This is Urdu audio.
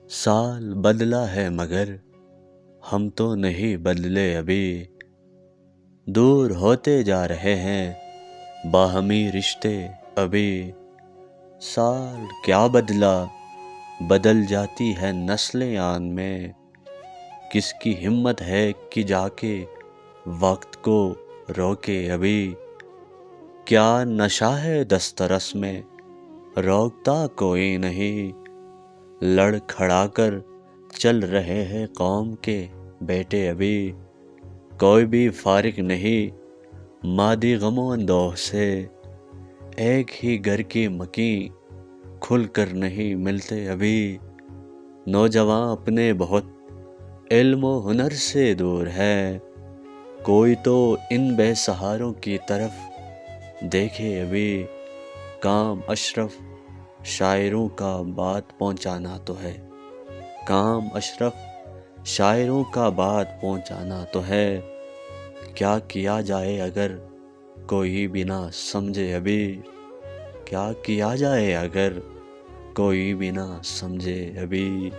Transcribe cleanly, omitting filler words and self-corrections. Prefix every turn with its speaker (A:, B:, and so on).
A: سال بدلا ہے مگر ہم تو نہیں بدلے ابھی، دور ہوتے جا رہے ہیں باہمی رشتے ابھی۔ سال کیا بدلا، بدل جاتی ہے نسلیں آن میں، کس کی ہمت ہے کہ جا کے وقت کو روکے ابھی۔ کیا نشہ ہے دسترس میں، روکتا کوئی نہیں، لڑ کھڑا کر چل رہے ہیں قوم کے بیٹے ابھی۔ کوئی بھی فارغ نہیں مادی غم و اندوہ سے، ایک ہی گھر کی مکیں کھل کر نہیں ملتے ابھی۔ نوجوان اپنے بہت علم و ہنر سے دور ہے، کوئی تو ان بے سہاروں کی طرف دیکھے ابھی۔ کام اشرف شاعروں کا بات پہنچانا تو ہے، کام اشرف شاعروں کا بات پہنچانا تو ہے، کیا کیا جائے اگر کوئی بھی نہ سمجھے ابھی۔ کیا کیا جائے اگر کوئی بھی نہ سمجھے ابھی۔